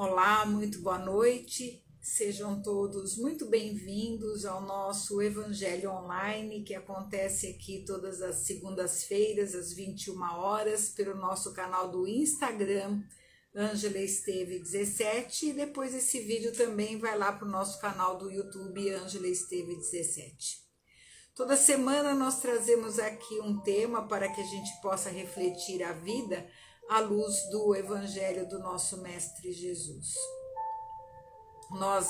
Olá, muito boa noite. Sejam todos muito bem-vindos ao nosso Evangelho Online, que acontece aqui todas as segundas-feiras, às 21 horas, pelo nosso canal do Instagram, Ângela Esteve 17, e depois esse vídeo também vai lá para o nosso canal do YouTube, Ângela Esteve 17. Toda semana nós trazemos aqui um tema para que a gente possa refletir a vida à luz do Evangelho do nosso Mestre Jesus. Nós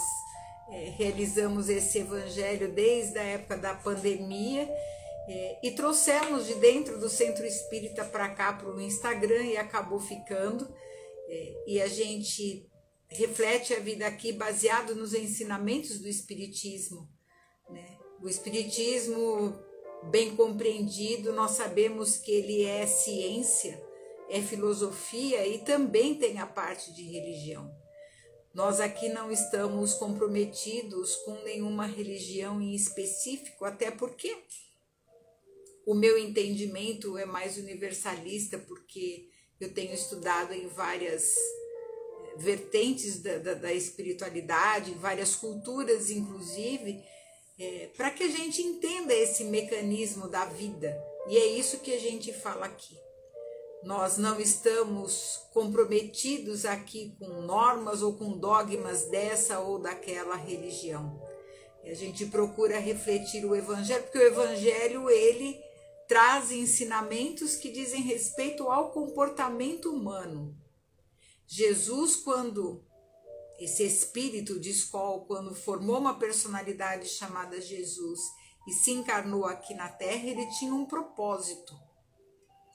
realizamos esse Evangelho desde a época da pandemia e trouxemos de dentro do Centro Espírita para cá, para o Instagram, e acabou ficando. E a gente reflete a vida aqui baseado nos ensinamentos do Espiritismo, né? O Espiritismo, bem compreendido, nós sabemos que ele é ciência, é filosofia e também tem a parte de religião. Nós aqui não estamos comprometidos com nenhuma religião em específico, até porque o meu entendimento é mais universalista, porque eu tenho estudado em várias vertentes da espiritualidade, várias culturas inclusive, para que a gente entenda esse mecanismo da vida. E é isso que a gente fala aqui. Nós não estamos comprometidos aqui com normas ou com dogmas dessa ou daquela religião. A gente procura refletir o Evangelho, porque o Evangelho, ele traz ensinamentos que dizem respeito ao comportamento humano. Jesus, quando esse espírito de escola, quando formou uma personalidade chamada Jesus e se encarnou aqui na Terra, ele tinha um propósito.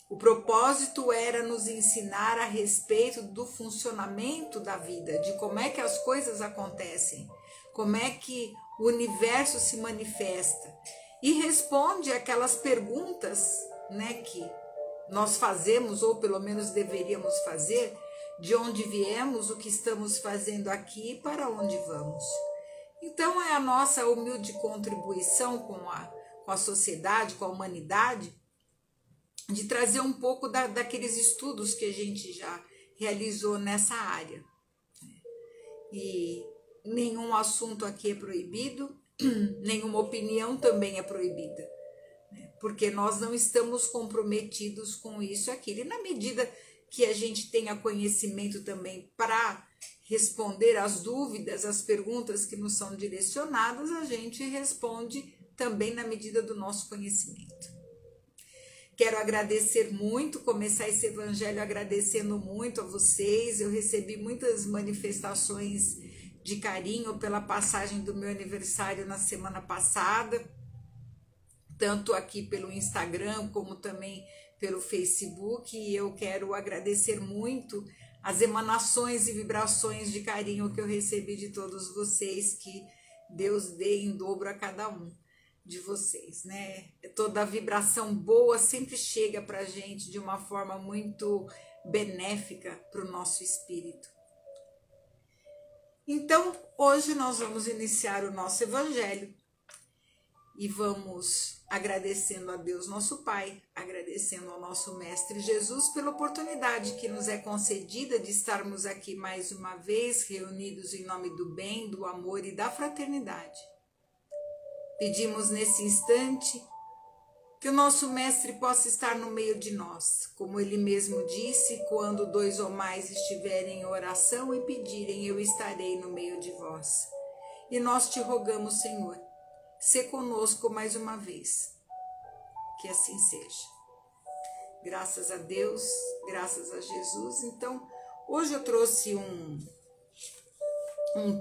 O propósito era nos ensinar a respeito do funcionamento da vida, de como é que as coisas acontecem, como é que o universo se manifesta, e responde aquelas perguntas, né, que nós fazemos, ou pelo menos deveríamos fazer: de onde viemos, o que estamos fazendo aqui e para onde vamos. Então é a nossa humilde contribuição com a sociedade, com a humanidade, de trazer um pouco daqueles estudos que a gente já realizou nessa área. E nenhum assunto aqui é proibido, nenhuma opinião também é proibida, porque nós não estamos comprometidos com isso aqui. E na medida que a gente tenha conhecimento também para responder às dúvidas, às perguntas que nos são direcionadas, a gente responde também na medida do nosso conhecimento. Quero agradecer muito, começar esse Evangelho agradecendo muito a vocês. Eu recebi muitas manifestações de carinho pela passagem do meu aniversário na semana passada, tanto aqui pelo Instagram como também pelo Facebook, e eu quero agradecer muito as emanações e vibrações de carinho que eu recebi de todos vocês, que Deus dê em dobro a cada um de vocês, né? Toda a vibração boa sempre chega para a gente de uma forma muito benéfica para o nosso espírito. Então, hoje nós vamos iniciar o nosso Evangelho e vamos agradecendo a Deus nosso Pai, agradecendo ao nosso Mestre Jesus pela oportunidade que nos é concedida de estarmos aqui mais uma vez, reunidos em nome do bem, do amor e da fraternidade. Pedimos nesse instante que o nosso Mestre possa estar no meio de nós, como ele mesmo disse: quando 2 ou mais estiverem em oração e pedirem, eu estarei no meio de vós. E nós te rogamos, Senhor, sê conosco mais uma vez, que assim seja. Graças a Deus, graças a Jesus. Então, hoje eu trouxe um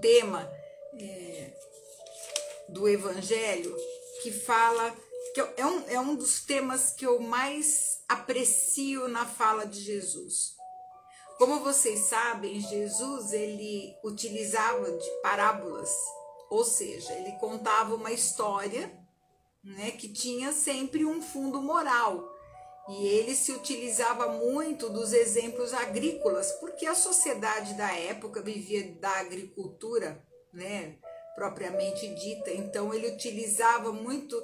tema do Evangelho que fala, que é um dos temas que eu mais aprecio na fala de Jesus. Como vocês sabem, Jesus, ele utilizava de parábolas, ou seja, ele contava uma história, né, que tinha sempre um fundo moral, e ele se utilizava muito dos exemplos agrícolas, porque a sociedade da época vivia da agricultura, né, propriamente dita. Então ele utilizava muito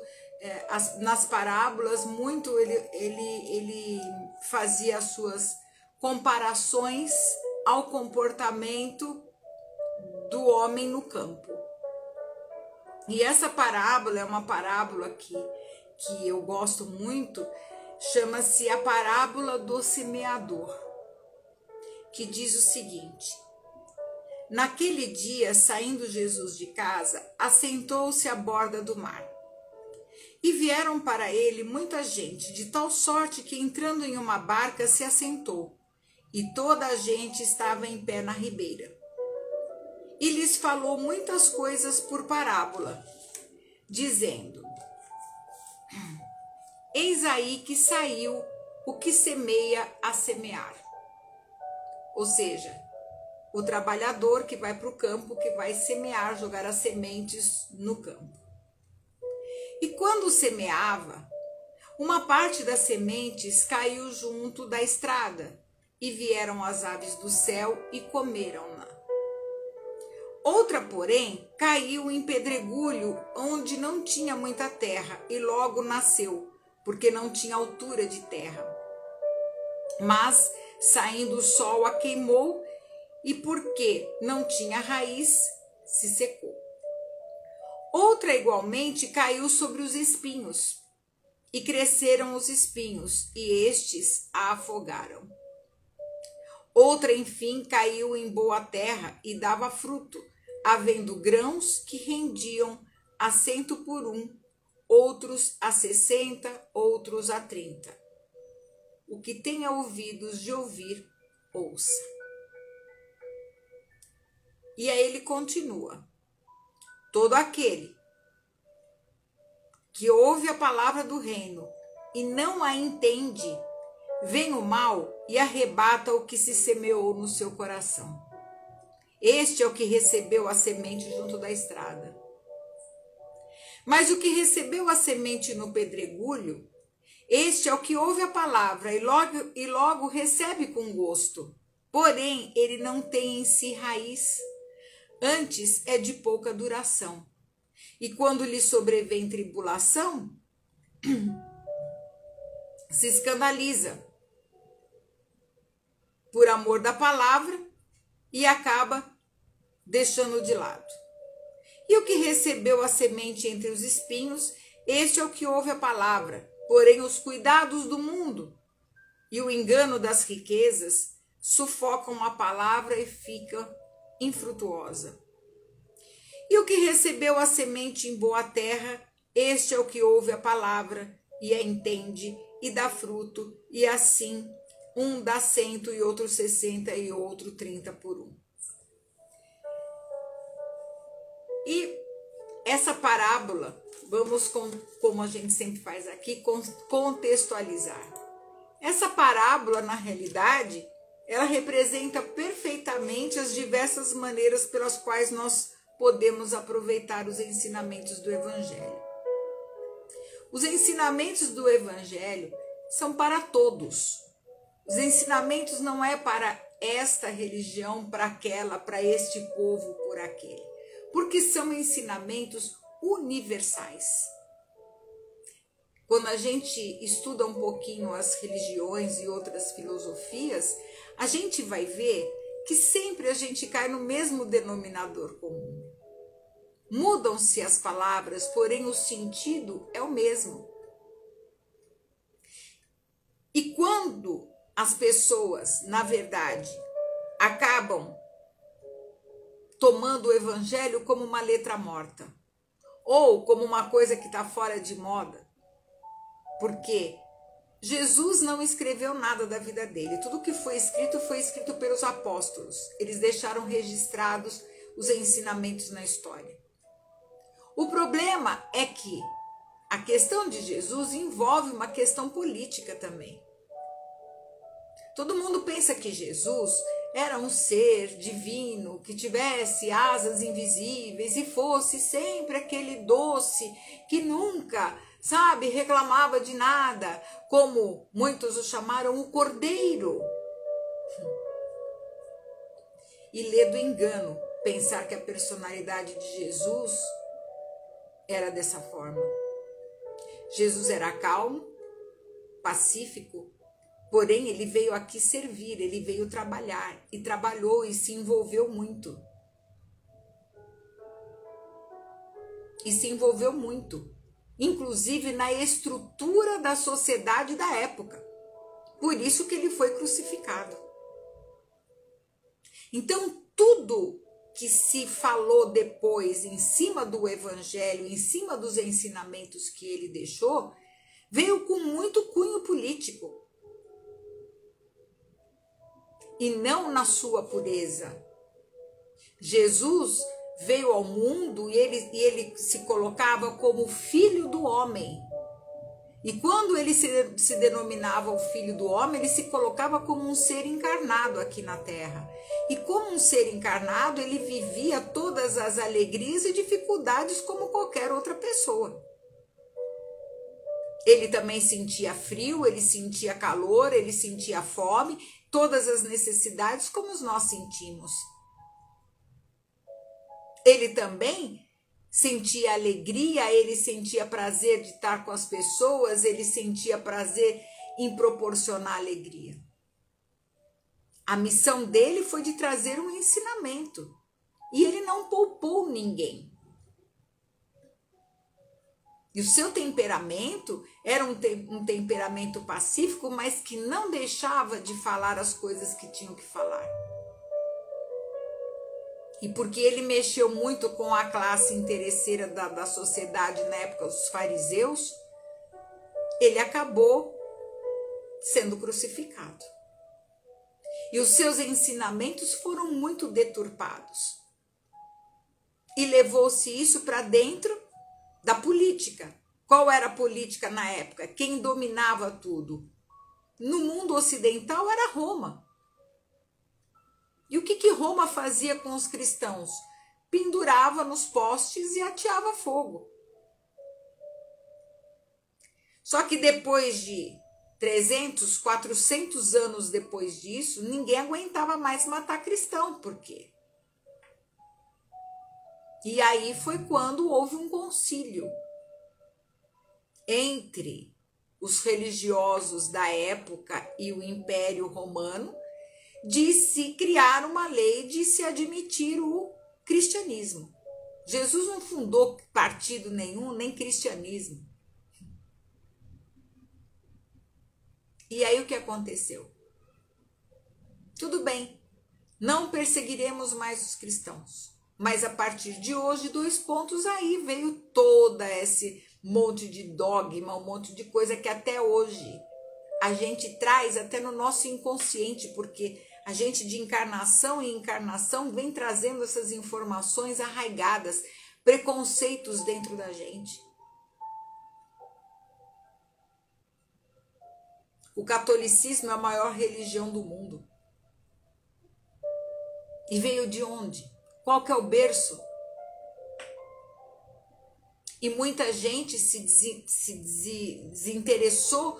nas parábolas, muito ele fazia as suas comparações ao comportamento do homem no campo. E essa parábola é uma parábola que eu gosto muito, chama-se a parábola do semeador, que diz o seguinte: naquele dia, saindo Jesus de casa, assentou-se à borda do mar. E vieram para ele muita gente, de tal sorte que, entrando em uma barca, se assentou, e toda a gente estava em pé na ribeira. E lhes falou muitas coisas por parábola, dizendo: eis aí que saiu o que semeia a semear. Ou seja, o trabalhador que vai para o campo, que vai semear, jogar as sementes no campo. E quando semeava, uma parte das sementes caiu junto da estrada, e vieram as aves do céu e comeram-na. Outra, porém, caiu em pedregulho, onde não tinha muita terra, e logo nasceu, porque não tinha altura de terra. Mas, saindo o sol, a queimou, e porque não tinha raiz, se secou. Outra, igualmente, caiu sobre os espinhos, e cresceram os espinhos, e estes a afogaram. Outra, enfim, caiu em boa terra e dava fruto, havendo grãos que rendiam a 100 por 1, outros a 60, outros a 30. O que tenha ouvidos de ouvir, ouça. E aí ele continua: todo aquele que ouve a palavra do reino e não a entende, vem o mal e arrebata o que se semeou no seu coração. Este é o que recebeu a semente junto da estrada. Mas o que recebeu a semente no pedregulho, este é o que ouve a palavra e logo recebe com gosto. Porém, ele não tem em si raiz, antes é de pouca duração. E quando lhe sobrevém tribulação, se escandaliza por amor da palavra e acaba deixando de lado. E o que recebeu a semente entre os espinhos, este é o que ouve a palavra, porém os cuidados do mundo e o engano das riquezas sufocam a palavra e fica infrutuosa. E o que recebeu a semente em boa terra, este é o que ouve a palavra e a entende e dá fruto, e assim um dá 100 e outro 60 e outro 30 por 1. E essa parábola, vamos, como a gente sempre faz aqui, contextualizar. Essa parábola, na realidade, ela representa perfeitamente as diversas maneiras pelas quais nós podemos aproveitar os ensinamentos do Evangelho. Os ensinamentos do Evangelho são para todos. Os ensinamentos não é para esta religião, para aquela, para este povo, por aquele. Porque são ensinamentos universais. Quando a gente estuda um pouquinho as religiões e outras filosofias, a gente vai ver que sempre a gente cai no mesmo denominador comum. Mudam-se as palavras, porém o sentido é o mesmo. E quando as pessoas, na verdade, acabam tomando o Evangelho como uma letra morta, ou como uma coisa que está fora de moda, porque Jesus não escreveu nada da vida dele. Tudo que foi escrito pelos apóstolos. Eles deixaram registrados os ensinamentos na história. O problema é que a questão de Jesus envolve uma questão política também. Todo mundo pensa que Jesus era um ser divino, que tivesse asas invisíveis e fosse sempre aquele doce que nunca, reclamava de nada, como muitos o chamaram o Cordeiro. E lê do engano pensar que a personalidade de Jesus era dessa forma. Jesus era calmo, pacífico, Porém, ele veio aqui servir, ele veio trabalhar, e trabalhou e se envolveu muito. E se envolveu muito, inclusive na estrutura da sociedade da época. Por isso que ele foi crucificado. Então, tudo que se falou depois em cima do evangelho, em cima dos ensinamentos que ele deixou, veio com muito cunho político. E não na sua pureza. Jesus veio ao mundo e ele se colocava como filho do homem. E quando ele se denominava o filho do homem, ele se colocava como um ser encarnado aqui na terra. E como um ser encarnado, ele vivia todas as alegrias e dificuldades como qualquer outra pessoa. Ele também sentia frio, ele sentia calor, ele sentia fome, todas as necessidades como nós sentimos. Ele também sentia alegria, ele sentia prazer de estar com as pessoas, ele sentia prazer em proporcionar alegria. A missão dele foi de trazer um ensinamento. E ele não poupou ninguém. E o seu temperamento era um temperamento pacífico, mas que não deixava de falar as coisas que tinham que falar. E porque ele mexeu muito com a classe interesseira da sociedade na época, os fariseus, ele acabou sendo crucificado. E os seus ensinamentos foram muito deturpados. E levou-se isso para dentro da política. Qual era a política na época? Quem dominava tudo? No mundo ocidental era Roma. E o que Roma fazia com os cristãos? Pendurava nos postes e ateava fogo. Só que depois de 300, 400 anos depois disso, ninguém aguentava mais matar cristão. Por quê? E aí foi quando houve um concílio entre os religiosos da época e o Império Romano, de se criar uma lei de se admitir o cristianismo. Jesus não fundou partido nenhum, nem cristianismo. E aí o que aconteceu? Tudo bem, não perseguiremos mais os cristãos. Mas a partir de hoje, 2 pontos, aí veio toda esse monte de dogma, um monte de coisa que até hoje a gente traz até no nosso inconsciente, porque a gente de encarnação em encarnação vem trazendo essas informações arraigadas, preconceitos dentro da gente. O catolicismo é a maior religião do mundo. E veio de onde? Qual que é o berço? E muita gente se desinteressou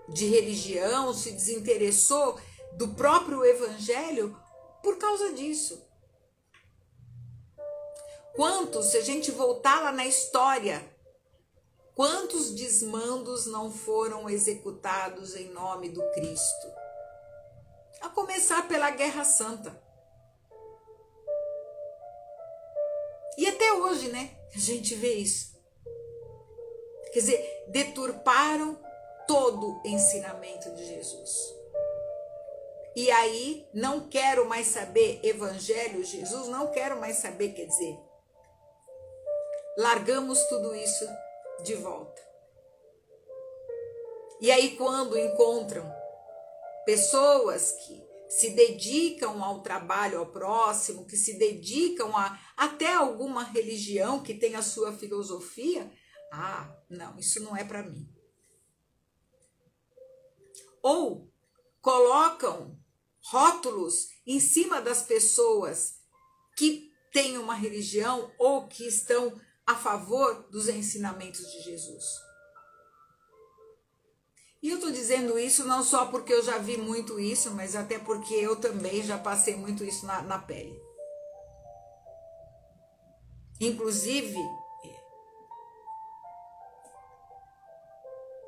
de religião, se desinteressou do próprio evangelho por causa disso. Quantos, se a gente voltar lá na história, quantos desmandos não foram executados em nome do Cristo? A começar pela Guerra Santa. E até hoje, né? A gente vê isso. Quer dizer, deturparam todo o ensinamento de Jesus. E aí, não quero mais saber Evangelho, Jesus, não quero mais saber, quer dizer, largamos tudo isso de volta. E aí, quando encontram pessoas que se dedicam ao trabalho ao próximo, que se dedicam a até alguma religião que tem a sua filosofia, não, isso não é para mim. Ou colocam rótulos em cima das pessoas que têm uma religião ou que estão a favor dos ensinamentos de Jesus. E eu estou dizendo isso não só porque eu já vi muito isso, mas até porque eu também já passei muito isso na pele. Inclusive,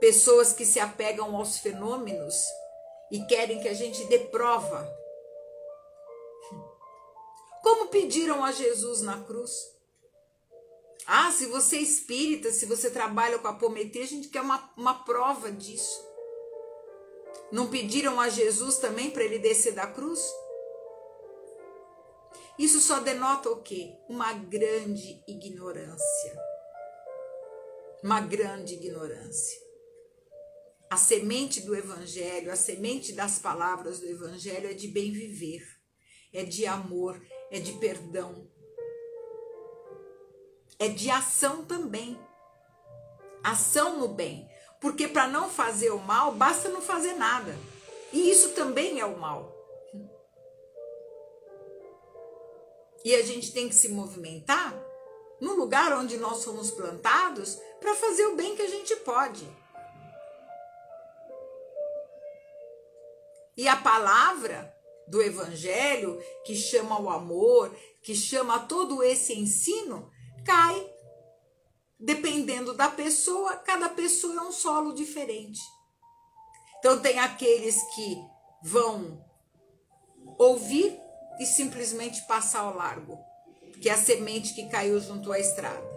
pessoas que se apegam aos fenômenos e querem que a gente dê prova. Como pediram a Jesus na cruz? Ah, se você é espírita, se você trabalha com apometria, a gente quer uma prova disso. Não pediram a Jesus também para ele descer da cruz? Isso só denota o quê? Uma grande ignorância. Uma grande ignorância. A semente do Evangelho, a semente das palavras do Evangelho é de bem viver, é de amor, é de perdão, é de ação também. Ação no bem. Porque para não fazer o mal, basta não fazer nada. E isso também é o mal. E a gente tem que se movimentar no lugar onde nós somos plantados para fazer o bem que a gente pode. E a palavra do Evangelho, que chama o amor, que chama todo esse ensino, cai. Dependendo da pessoa, cada pessoa é um solo diferente. Então tem aqueles que vão ouvir e simplesmente passar ao largo, que é a semente que caiu junto à estrada.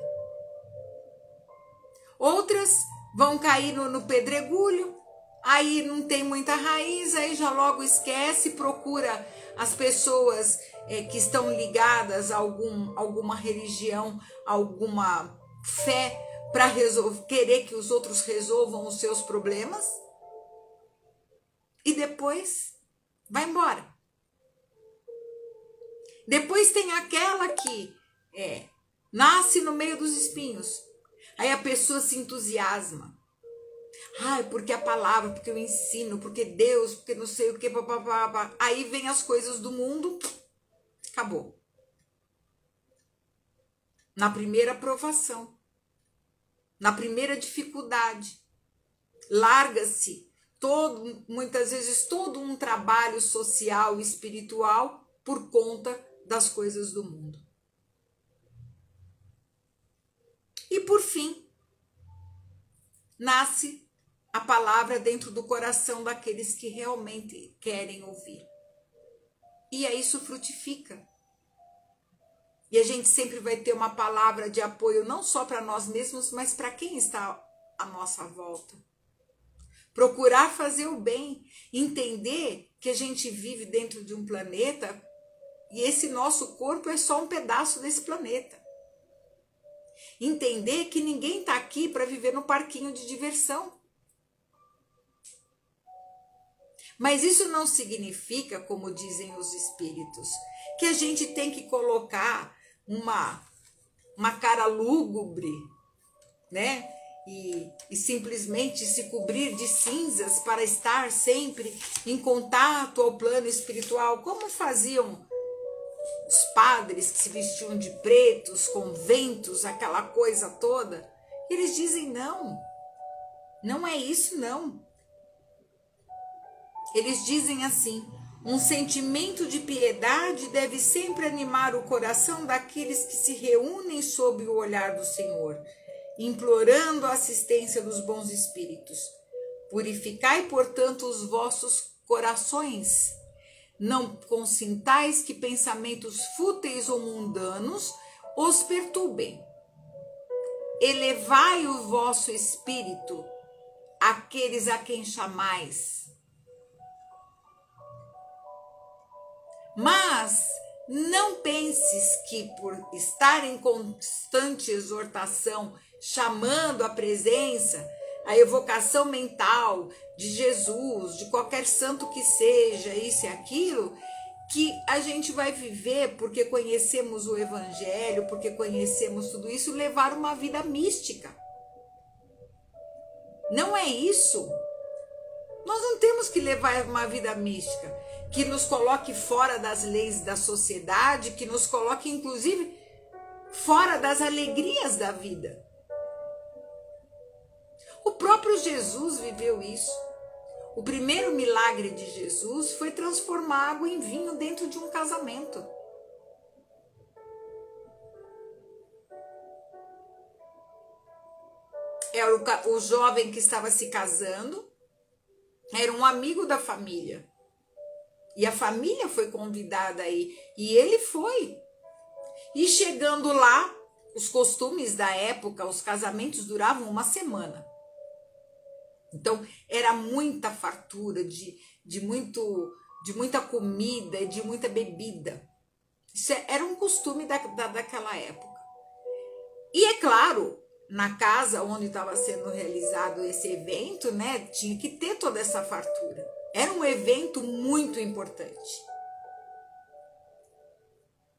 Outras vão cair no pedregulho, aí não tem muita raiz, aí já logo esquece, procura as pessoas que estão ligadas a alguma religião, alguma fé, para querer que os outros resolvam os seus problemas, e depois vai embora. Depois tem aquela que nasce no meio dos espinhos, aí a pessoa se entusiasma. Ai, porque a palavra, porque eu ensino, porque Deus, porque não sei o que, papapá. Aí vem as coisas do mundo, acabou. Na primeira provação, na primeira dificuldade, larga-se muitas vezes todo um trabalho social e espiritual por conta das coisas do mundo. E por fim, nasce a palavra dentro do coração daqueles que realmente querem ouvir. E aí isso frutifica. E a gente sempre vai ter uma palavra de apoio, não só para nós mesmos, mas para quem está à nossa volta. Procurar fazer o bem, entender que a gente vive dentro de um planeta e esse nosso corpo é só um pedaço desse planeta. Entender que ninguém está aqui para viver no parquinho de diversão. Mas isso não significa, como dizem os espíritos, que a gente tem que colocar uma cara lúgubre, né? E simplesmente se cobrir de cinzas para estar sempre em contato ao plano espiritual, como faziam os padres que se vestiam de preto, os conventos, aquela coisa toda. Eles dizem não, não é isso não. Eles dizem assim: um sentimento de piedade deve sempre animar o coração daqueles que se reúnem sob o olhar do Senhor, implorando a assistência dos bons espíritos. Purificai, portanto, os vossos corações. Não consintais que pensamentos fúteis ou mundanos os perturbem. Elevai o vosso espírito àqueles a quem chamais. Mas não penses que por estar em constante exortação, chamando a presença, a evocação mental de Jesus, de qualquer santo que seja, isso e aquilo, que a gente vai viver porque conhecemos o Evangelho, porque conhecemos tudo isso, levar uma vida mística. Não é isso. Nós não temos que levar uma vida mística, que nos coloque fora das leis da sociedade, que nos coloque, inclusive, fora das alegrias da vida. O próprio Jesus viveu isso. O primeiro milagre de Jesus foi transformar água em vinho dentro de um casamento. era o jovem que estava se casando, era um amigo da família. E a família foi convidada aí. E ele foi. E chegando lá, os costumes da época, os casamentos duravam uma semana. Então, era muita fartura de muita comida, de muita bebida. Isso era um costume daquela época. E é claro, na casa onde estava sendo realizado esse evento, né, tinha que ter toda essa fartura. Era um evento muito importante.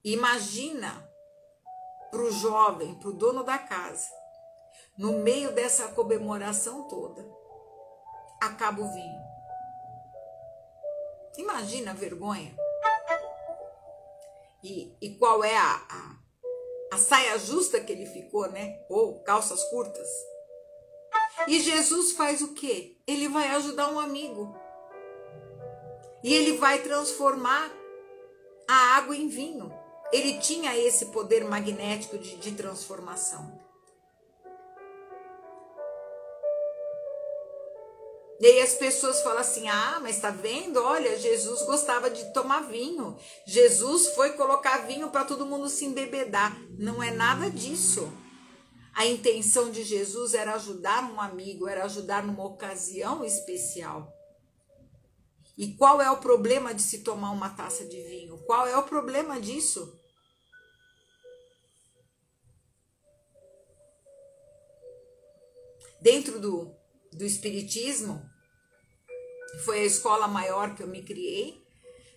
Imagina para o jovem, para o dono da casa, no meio dessa comemoração toda, acaba o vinho. Imagina a vergonha. E qual é a saia justa que ele ficou, né? Ou calças curtas. E Jesus faz o quê? Ele vai ajudar um amigo. E ele vai transformar a água em vinho. Ele tinha esse poder magnético de transformação. E aí as pessoas falam assim, mas tá vendo? Olha, Jesus gostava de tomar vinho. Jesus foi colocar vinho para todo mundo se embebedar. Não é nada disso. A intenção de Jesus era ajudar um amigo, era ajudar numa ocasião especial. E qual é o problema de se tomar uma taça de vinho? Qual é o problema disso? Dentro do espiritismo, foi a escola maior que eu me criei,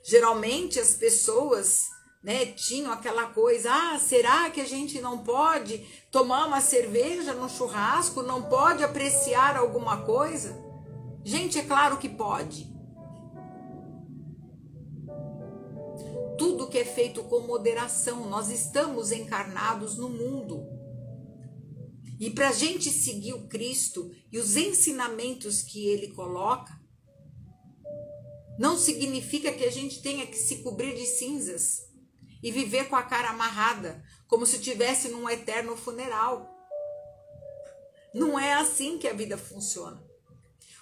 geralmente as pessoas, né, tinham aquela coisa, será que a gente não pode tomar uma cerveja no churrasco, não pode apreciar alguma coisa? Gente, é claro que pode. Tudo que é feito com moderação, nós estamos encarnados no mundo. E para a gente seguir o Cristo e os ensinamentos que ele coloca, não significa que a gente tenha que se cobrir de cinzas e viver com a cara amarrada, como se estivesse num eterno funeral. Não é assim que a vida funciona.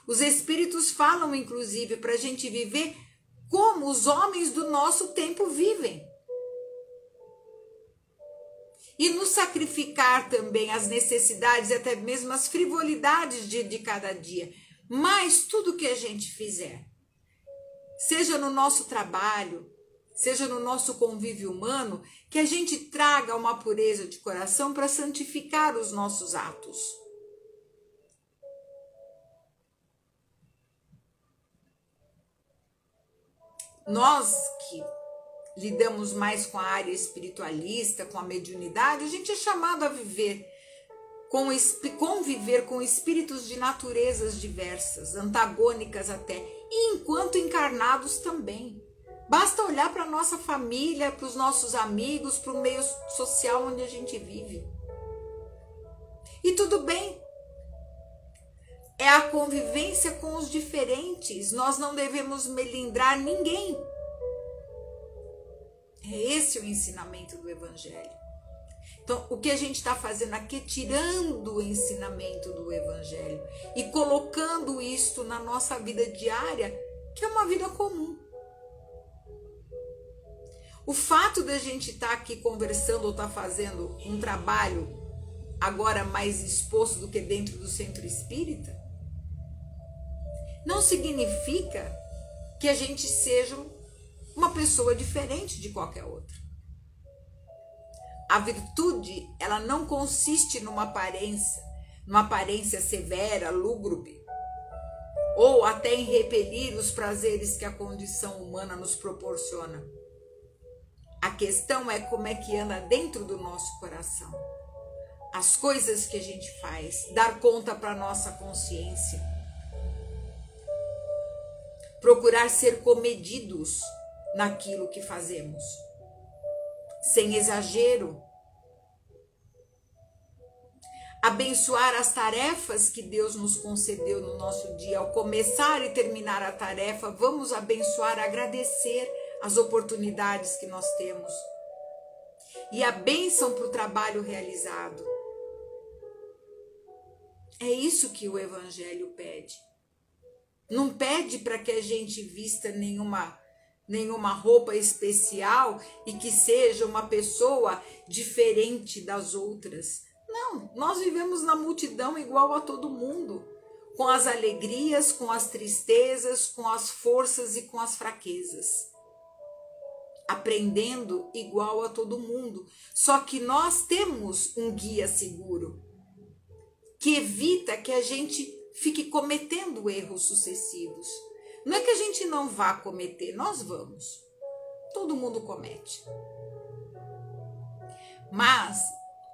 Os espíritos falam, inclusive, para a gente viver como os homens do nosso tempo vivem. E nos sacrificar também as necessidades, até mesmo as frivolidades de cada dia. Mas tudo que a gente fizer, seja no nosso trabalho, seja no nosso convívio humano, que a gente traga uma pureza de coração para santificar os nossos atos. Nós que lidamos mais com a área espiritualista, com a mediunidade, a gente é chamado a viver, conviver com espíritos de naturezas diversas, antagônicas até, e enquanto encarnados também. Basta olhar para a nossa família, para os nossos amigos, para o meio social onde a gente vive. E tudo bem. É a convivência com os diferentes. Nós não devemos melindrar ninguém. É esse o ensinamento do Evangelho. Então, o que a gente está fazendo aqui é tirando o ensinamento do Evangelho e colocando isto na nossa vida diária, que é uma vida comum. O fato da gente estar aqui conversando ou estar fazendo um trabalho agora mais exposto do que dentro do centro espírita, não significa que a gente seja uma pessoa diferente de qualquer outra. A virtude, ela não consiste numa aparência severa, lúgubre, ou até em repelir os prazeres que a condição humana nos proporciona. A questão é como é que anda dentro do nosso coração. As coisas que a gente faz, dar conta para a nossa consciência. Procurar ser comedidos naquilo que fazemos, sem exagero. Abençoar as tarefas que Deus nos concedeu no nosso dia. Ao começar e terminar a tarefa, vamos abençoar, agradecer as oportunidades que nós temos. E a bênção para o trabalho realizado. É isso que o Evangelho pede. Não pede para que a gente vista nenhuma roupa especial e que seja uma pessoa diferente das outras. Não, nós vivemos na multidão igual a todo mundo, com as alegrias, com as tristezas, com as forças e com as fraquezas. Aprendendo igual a todo mundo. Só que nós temos um guia seguro, que evita que a gente fique cometendo erros sucessivos. Não é que a gente não vá cometer, nós vamos. Todo mundo comete. Mas,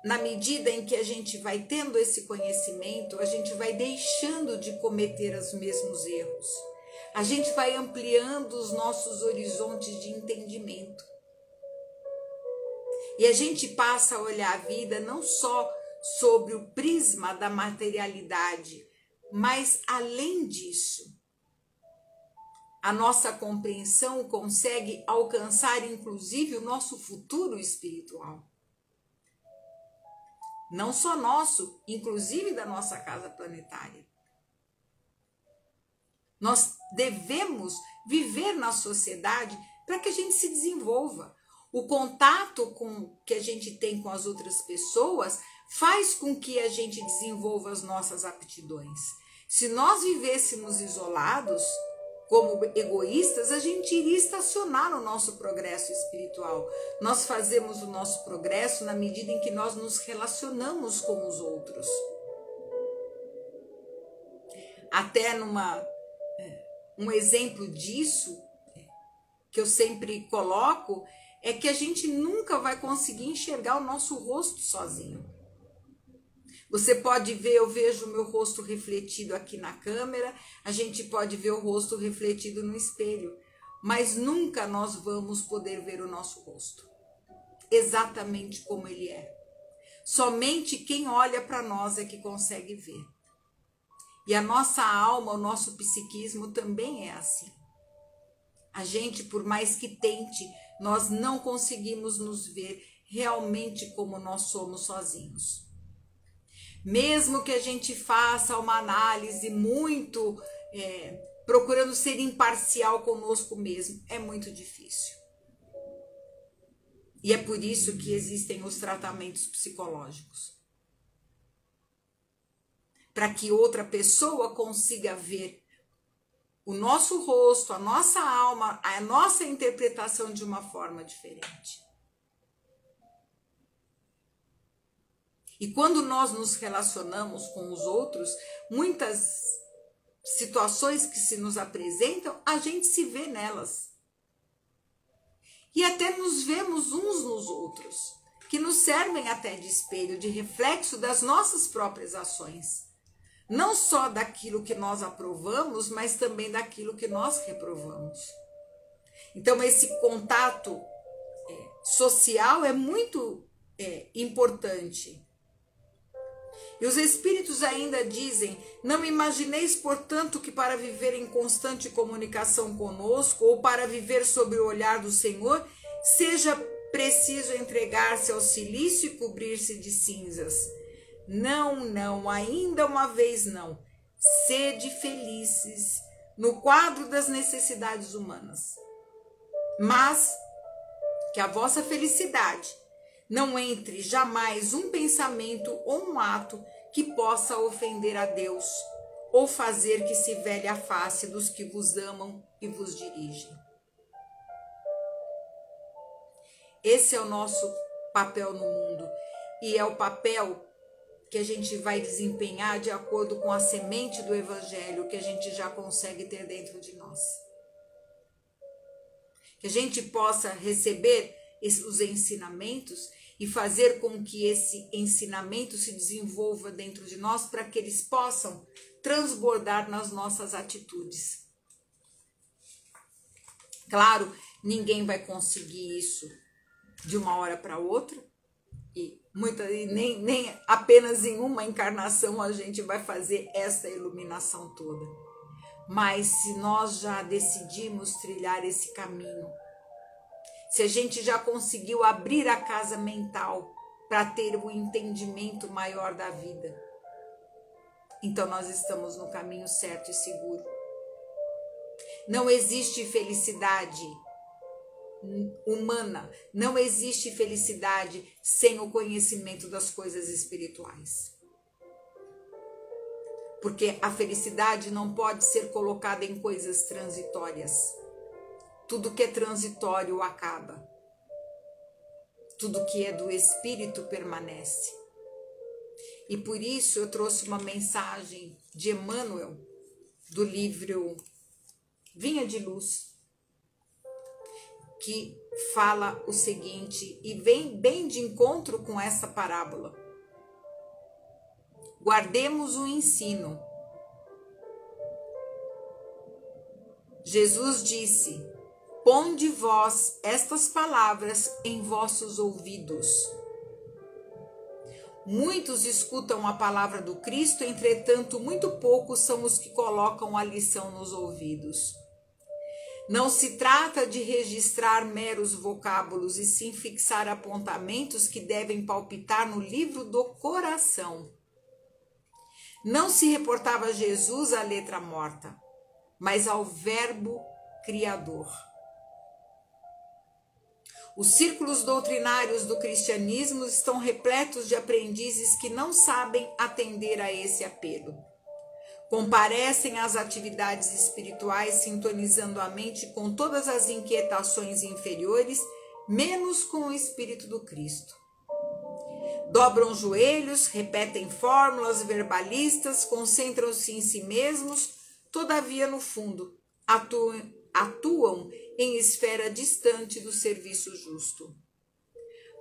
na medida em que a gente vai tendo esse conhecimento, a gente vai deixando de cometer os mesmos erros. A gente vai ampliando os nossos horizontes de entendimento. E a gente passa a olhar a vida não só sobre o prisma da materialidade, mas além disso. A nossa compreensão consegue alcançar, inclusive, o nosso futuro espiritual. Não só nosso, inclusive da nossa casa planetária. Nós devemos viver na sociedade para que a gente se desenvolva. O contato que a gente tem com as outras pessoas faz com que a gente desenvolva as nossas aptidões. Se nós vivêssemos isolados, como egoístas, a gente iria estacionar o nosso progresso espiritual. Nós fazemos o nosso progresso na medida em que nós nos relacionamos com os outros. Até um exemplo disso, que eu sempre coloco, é que a gente nunca vai conseguir enxergar o nosso rosto sozinho. Você pode ver, eu vejo o meu rosto refletido aqui na câmera, a gente pode ver o rosto refletido no espelho, mas nunca nós vamos poder ver o nosso rosto, exatamente como ele é. Somente quem olha para nós é que consegue ver. E a nossa alma, o nosso psiquismo também é assim. A gente, por mais que tente, nós não conseguimos nos ver realmente como nós somos sozinhos. Mesmo que a gente faça uma análise muito procurando ser imparcial conosco mesmo, é muito difícil. E é por isso que existem os tratamentos psicológicos. Para que outra pessoa consiga ver o nosso rosto, a nossa alma, a nossa interpretação de uma forma diferente. E quando nós nos relacionamos com os outros, muitas situações que se nos apresentam, a gente se vê nelas. E até nos vemos uns nos outros, que nos servem até de espelho, de reflexo das nossas próprias ações. Não só daquilo que nós aprovamos, mas também daquilo que nós reprovamos. Então, esse contato social é muito importante. E os espíritos ainda dizem: não imagineis, portanto, que para viver em constante comunicação conosco, ou para viver sob o olhar do Senhor, seja preciso entregar-se ao silício e cobrir-se de cinzas. Não, não, ainda uma vez não. Sede felizes no quadro das necessidades humanas. Mas que a vossa felicidade não entre jamais um pensamento ou um ato que possa ofender a Deus ou fazer que se vele a face dos que vos amam e vos dirigem. Esse é o nosso papel no mundo e é o papel que a gente vai desempenhar de acordo com a semente do Evangelho que a gente já consegue ter dentro de nós. Que a gente possa receber os ensinamentos e fazer com que esse ensinamento se desenvolva dentro de nós para que eles possam transbordar nas nossas atitudes. Claro, ninguém vai conseguir isso de uma hora para outra e nem apenas em uma encarnação a gente vai fazer essa iluminação toda. Mas se nós já decidimos trilhar esse caminho, se a gente já conseguiu abrir a casa mental para ter um entendimento maior da vida, então nós estamos no caminho certo e seguro. Não existe felicidade humana, não existe felicidade sem o conhecimento das coisas espirituais. Porque a felicidade não pode ser colocada em coisas transitórias. Tudo que é transitório acaba. Tudo que é do espírito permanece. E por isso eu trouxe uma mensagem de Emmanuel, do livro Vinha de Luz, que fala o seguinte, e vem bem de encontro com essa parábola. Guardemos o ensino. Jesus disse: ponde vós estas palavras em vossos ouvidos. Muitos escutam a palavra do Cristo, entretanto, muito poucos são os que colocam a lição nos ouvidos. Não se trata de registrar meros vocábulos, e sim fixar apontamentos que devem palpitar no livro do coração. Não se reportava Jesus à letra morta, mas ao Verbo Criador. Os círculos doutrinários do cristianismo estão repletos de aprendizes que não sabem atender a esse apelo. Comparecem às atividades espirituais sintonizando a mente com todas as inquietações inferiores, menos com o Espírito do Cristo. Dobram joelhos, repetem fórmulas verbalistas, concentram-se em si mesmos, todavia, no fundo, atuam em esfera distante do serviço justo.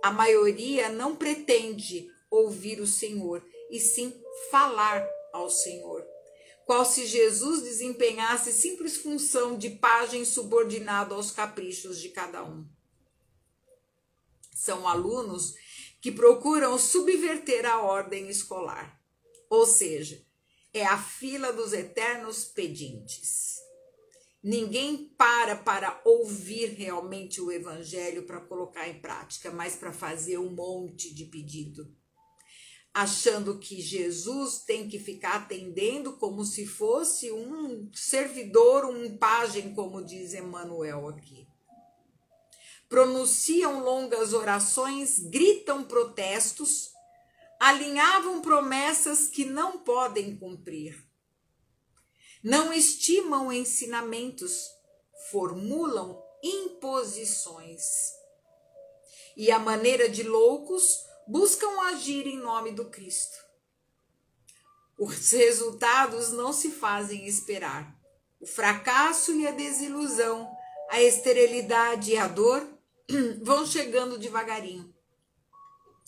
A maioria não pretende ouvir o Senhor, e sim falar ao Senhor, qual se Jesus desempenhasse simples função de pajem subordinado aos caprichos de cada um. São alunos que procuram subverter a ordem escolar, ou seja, é a fila dos eternos pedintes. Ninguém para ouvir realmente o evangelho para colocar em prática, mas para fazer um monte de pedido, achando que Jesus tem que ficar atendendo como se fosse um servidor, um pajem, como diz Emmanuel aqui. Pronunciam longas orações, gritam protestos, alinhavam promessas que não podem cumprir. Não estimam ensinamentos, formulam imposições. E à maneira de loucos, buscam agir em nome do Cristo. Os resultados não se fazem esperar. O fracasso e a desilusão, a esterilidade e a dor vão chegando devagarinho,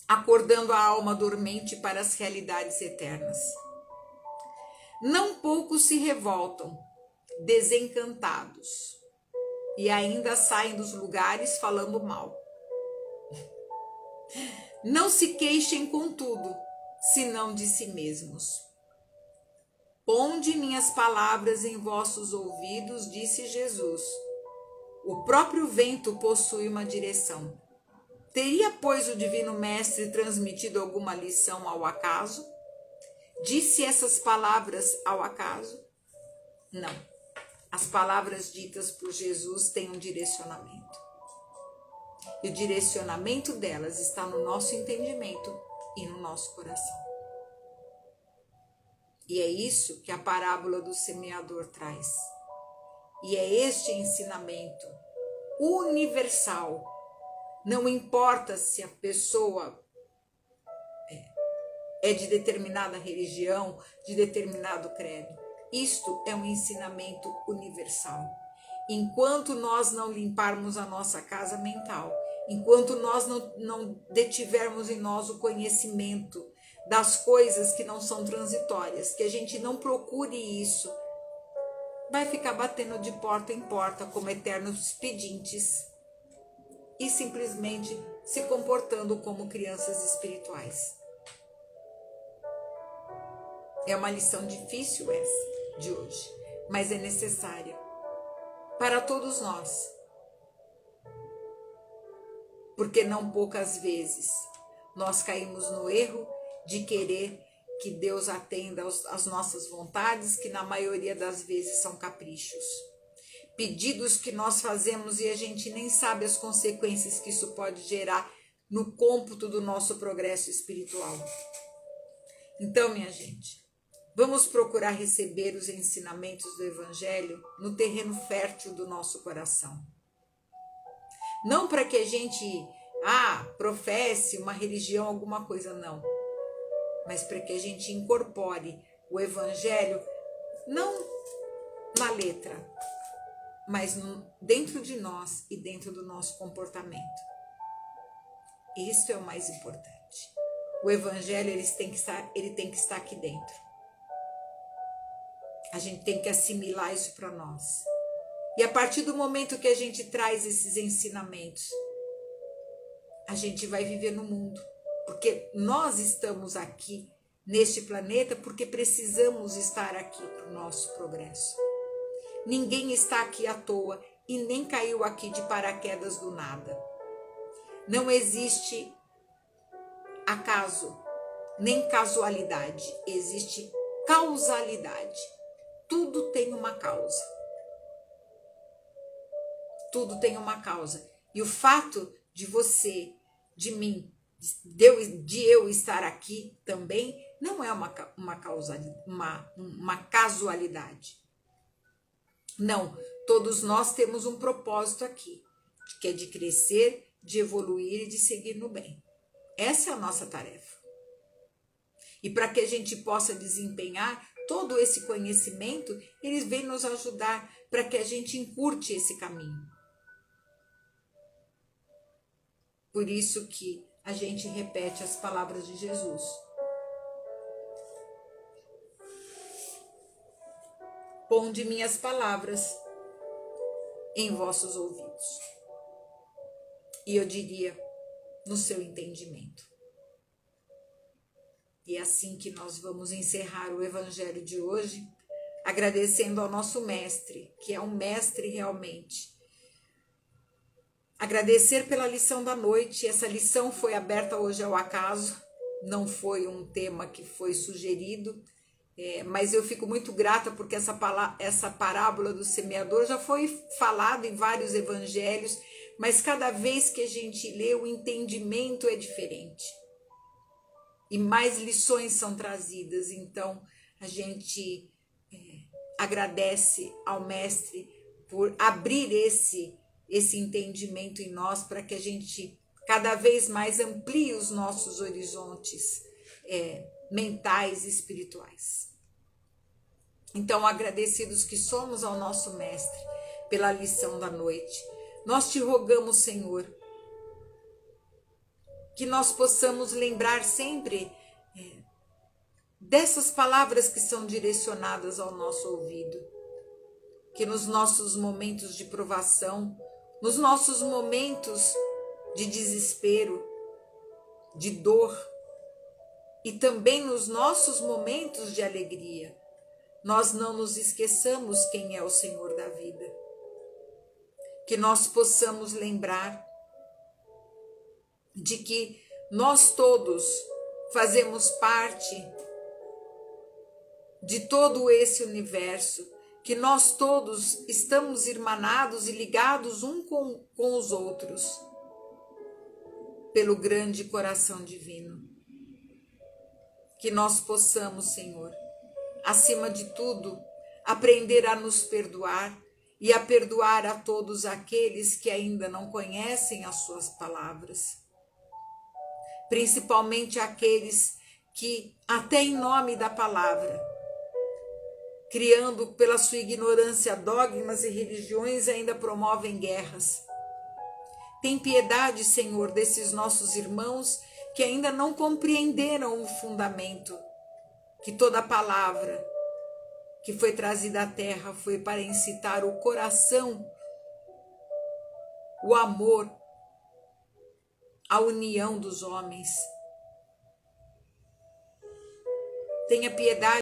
acordando a alma dormente para as realidades eternas. Não poucos se revoltam, desencantados, e ainda saem dos lugares falando mal. Não se queixem, contudo, senão de si mesmos. Ponde minhas palavras em vossos ouvidos, disse Jesus. O próprio vento possui uma direção. Teria, pois, o Divino Mestre transmitido alguma lição ao acaso? Disse essas palavras ao acaso? Não. As palavras ditas por Jesus têm um direcionamento. E o direcionamento delas está no nosso entendimento e no nosso coração. E é isso que a parábola do semeador traz. E é este ensinamento universal. Não importa se a pessoa é de determinada religião, de determinado credo. Isto é um ensinamento universal. Enquanto nós não limparmos a nossa casa mental, enquanto nós não detivermos em nós o conhecimento das coisas que não são transitórias, que a gente não procure isso, vai ficar batendo de porta em porta como eternos pedintes e simplesmente se comportando como crianças espirituais. É uma lição difícil essa de hoje, mas é necessária para todos nós. Porque não poucas vezes nós caímos no erro de querer que Deus atenda às nossas vontades, que na maioria das vezes são caprichos. Pedidos que nós fazemos e a gente nem sabe as consequências que isso pode gerar no cômputo do nosso progresso espiritual. Então, minha gente, vamos procurar receber os ensinamentos do Evangelho no terreno fértil do nosso coração. Não para que a gente professe uma religião, alguma coisa, não. Mas para que a gente incorpore o Evangelho, não na letra, mas dentro de nós e dentro do nosso comportamento. Isso é o mais importante. O Evangelho ele tem que estar aqui dentro. A gente tem que assimilar isso para nós. E a partir do momento que a gente traz esses ensinamentos, a gente vai viver no mundo. Porque nós estamos aqui neste planeta porque precisamos estar aqui para o nosso progresso. Ninguém está aqui à toa e nem caiu aqui de paraquedas do nada. Não existe acaso, nem casualidade, existe causalidade. Tudo tem uma causa. Tudo tem uma causa. E o fato de você, de mim, de eu estar aqui também, não é uma casualidade. Não, todos nós temos um propósito aqui, que é de crescer, de evoluir e de seguir no bem. Essa é a nossa tarefa. E para que a gente possa desempenhar todo esse conhecimento, eles vêm nos ajudar para que a gente encurte esse caminho. Por isso que a gente repete as palavras de Jesus. Ponde minhas palavras em vossos ouvidos. E eu diria, no seu entendimento. E é assim que nós vamos encerrar o Evangelho de hoje, agradecendo ao nosso Mestre, que é um Mestre realmente. Agradecer pela lição da noite. Essa lição foi aberta hoje ao acaso, não foi um tema que foi sugerido, mas eu fico muito grata porque essa parábola do semeador já foi falada em vários evangelhos, mas cada vez que a gente lê, o entendimento é diferente. E mais lições são trazidas. Então, a gente agradece ao Mestre por abrir esse entendimento em nós, para que a gente cada vez mais amplie os nossos horizontes mentais e espirituais. Então, agradecidos que somos ao nosso Mestre pela lição da noite, nós te rogamos, Senhor, que nós possamos lembrar sempre dessas palavras que são direcionadas ao nosso ouvido, que nos nossos momentos de provação, nos nossos momentos de desespero, de dor, e também nos nossos momentos de alegria, nós não nos esqueçamos quem é o Senhor da vida. Que nós possamos lembrar de que nós todos fazemos parte de todo esse universo, que nós todos estamos irmanados e ligados um com os outros pelo grande coração divino. Que nós possamos, Senhor, acima de tudo, aprender a nos perdoar e a perdoar a todos aqueles que ainda não conhecem as suas palavras. Principalmente aqueles que, até em nome da palavra, criando pela sua ignorância dogmas e religiões, ainda promovem guerras. Tem piedade, Senhor, desses nossos irmãos que ainda não compreenderam o fundamento, que toda palavra que foi trazida à terra foi para incitar o coração, o amor, a união dos homens. Tenha piedade